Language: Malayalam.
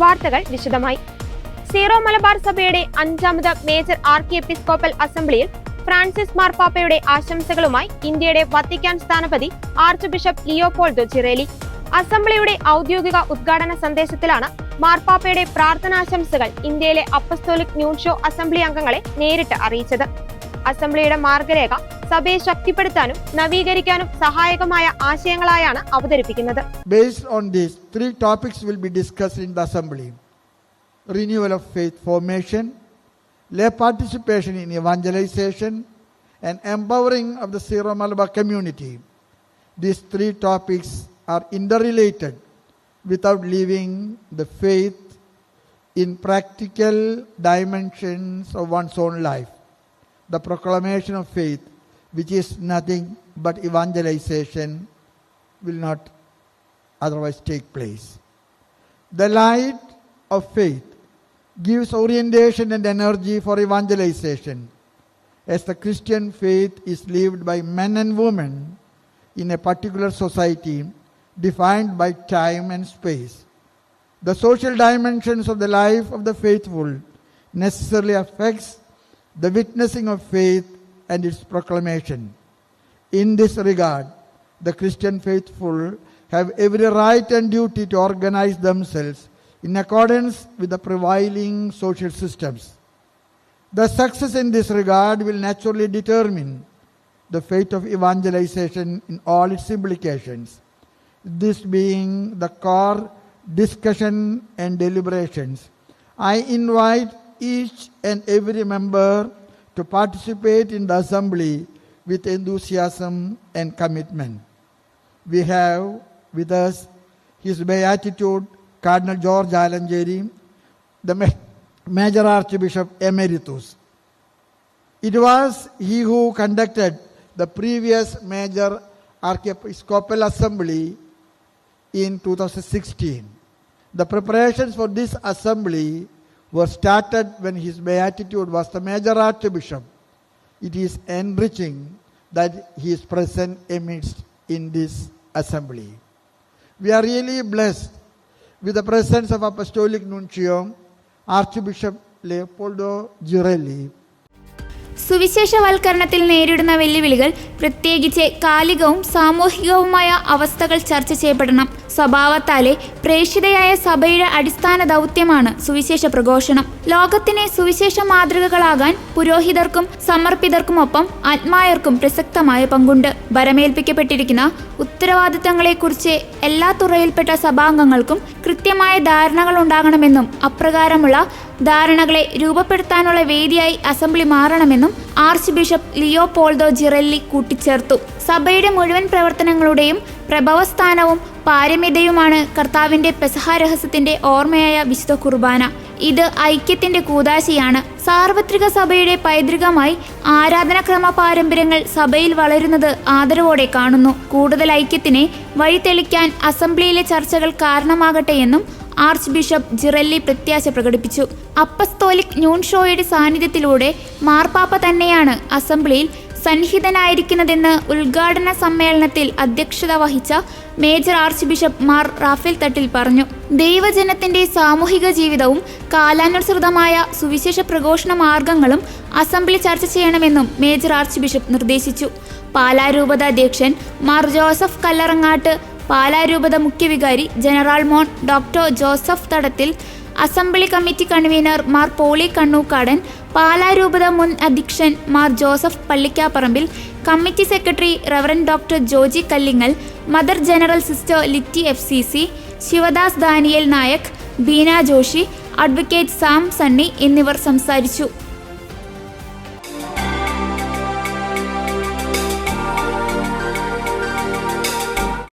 വാർത്തകൾ വിശദമായി. സീറോ മലബാർ സഭയുടെ 5ാമത് മേജർ ആർക്കി എപ്പിസ്കോപ്പൽ അസംബ്ലിയിൽ ഫ്രാൻസിസ് മാർപ്പാപ്പയുടെ ആശംസകളുമായി ഇന്ത്യയുടെ വത്തിക്കാൻ സ്ഥാനപതി ആർച്ച് ബിഷപ്പ് ലിയോപോൾഡോ ജിറേലി. അസംബ്ലിയുടെ ഔദ്യോഗിക ഉദ്ഘാടന സന്ദേശത്തിലാണ് മാർപ്പാപ്പയുടെ പ്രാർത്ഥനാശംസകൾ ഇന്ത്യയിലെ അപ്പസ്തോലിക് ന്യൂൻഷോ അസംബ്ലി അംഗങ്ങളെ നേരിട്ട് അറിയിച്ചത്. അസംബ്ലിയുടെ മാർഗരേഖ സഭയെ ശക്തിപ്പെടുത്താനും നവീകരിക്കാനും സഹായകമായ ആശയങ്ങളായാണ് അവതരിപ്പിക്കുന്നത്. Based on this, 3 topics will be discussed in the assembly: renewal of faith formation, lay participation in evangelization, and empowering of the Syro Malabar community. These 3 topics are interrelated without leaving the faith in practical dimensions of one's own life. The proclamation of faith, which is nothing but evangelization, will not otherwise take place. The light of faith gives orientation and energy for evangelization, as the Christian faith is lived by men and women in a particular society defined by time and space. The social dimensions of the life of the faithful necessarily affects the witnessing of faith and its proclamation. In this regard, the Christian faithful have every right and duty to organize themselves in accordance with the prevailing social systems. The success in this regard will naturally determine the fate of evangelization in all its implications. This being the core discussion and deliberations, I invite each and every member to participate in the assembly with enthusiasm and commitment. We have with us His Beatitude Cardinal George Alanjeri, the Major Archbishop Emeritus. It was he who conducted the previous Major Archiepiscopal Assembly in 2016. The preparations for this assembly were started when His Beatitude was the Major Archbishop. It is enriching that he is present amidst in this assembly. We are really blessed with the presence of Apostolic Nuncio, Archbishop Leopoldo Girelli. സുവിശേഷവൽക്കരണത്തിൽ നേരിടുന്ന വെല്ലുവിളികൾ, പ്രത്യേകിച്ച് കാലികവും സാമൂഹികവുമായ അവസ്ഥകൾ ചർച്ച ചെയ്യപ്പെടണം. സ്വഭാവത്താലെ പ്രേക്ഷിതയായ സഭയുടെ അടിസ്ഥാന ദൗത്യമാണ് സുവിശേഷ പ്രഘോഷണം. ലോകത്തിന് സുവിശേഷ മാതൃകകളാകാൻ പുരോഹിതർക്കും സമർപ്പിതർക്കുമൊപ്പം ആത്മായർക്കും പ്രസക്തമായ പങ്കുണ്ട്. ഭരമേൽപ്പിക്കപ്പെട്ടിരിക്കുന്ന ഉത്തരവാദിത്തങ്ങളെക്കുറിച്ച് എല്ലാ തുറയിൽപ്പെട്ട സഭാംഗങ്ങൾക്കും കൃത്യമായ ധാരണകൾ ഉണ്ടാകണമെന്നും അപ്രകാരമുള്ള ധാരണകളെ രൂപപ്പെടുത്താനുള്ള വേദിയായി അസംബ്ലി മാറണമെന്നും ആർച്ച് ബിഷപ്പ് ലിയോപോൾഡോ ജിറെല്ലി കൂട്ടിച്ചേർത്തു. സഭയുടെ മുഴുവൻ പ്രവർത്തനങ്ങളുടെയും പ്രഭവസ്ഥാനവും പാരമ്യതയുമാണ് കർത്താവിന്റെ പെസഹ രഹസ്യത്തിന്റെ ഓർമ്മയായ വിശുദ്ധ കുർബാന. ഇത് ഐക്യത്തിന്റെ കൂദാശയാണ്. സാർവത്രിക സഭയുടെ പൈതൃകമായി ആരാധനാക്രമ പാരമ്പര്യങ്ങൾ സഭയിൽ വളരുന്നത് ആദരവോടെ കാണുന്നു. കൂടുതൽ ഐക്യത്തിന് വഴിതെളിക്കാൻ അസംബ്ലിയിലെ ചർച്ചകൾ കാരണമാകട്ടെ എന്നും ആർച്ച് ബിഷപ്പ് ജിറെല്ലി പ്രത്യാശ പ്രകടിപ്പിച്ചു. അപ്പസ്തോലിക് ന്യൂൻഷോയുടെ സാന്നിധ്യത്തിലൂടെ മാർപ്പാപ്പ തന്നെയാണ് അസംബ്ലിയിൽ സന്നിഹിതനായിരിക്കുന്നതെന്ന് ഉദ്ഘാടന സമ്മേളനത്തിൽ അധ്യക്ഷത വഹിച്ച major archbishop Mar Raphael Thattil പറഞ്ഞു. ദൈവജനത്തിന്റെ സാമൂഹിക ജീവിതവും കാലാനുസൃതമായ സുവിശേഷ പ്രഘോഷണ മാർഗങ്ങളും അസംബ്ലി ചർച്ച ചെയ്യണമെന്നും മേജർ ആർച്ച് ബിഷപ്പ് നിർദ്ദേശിച്ചു. പാലാരൂപത അധ്യക്ഷൻ മാർ ജോസഫ് കല്ലറങ്ങാട്ട്, പാലാരൂപത മുഖ്യവികാരി general mon doctor Joseph Thadathil, assembly committee convener Mar Poly Kannookadan, പാലാരൂപത മുൻ അധ്യക്ഷൻ Mar Joseph Pallikaparampil, committee secretary reverend doctor Joji Kallingal, mother general sister Litty FCC, Sivadas Daniel Naik, Beena Joshi, advocate Sam Sunny എന്നിവർ സംസാരിച്ചു.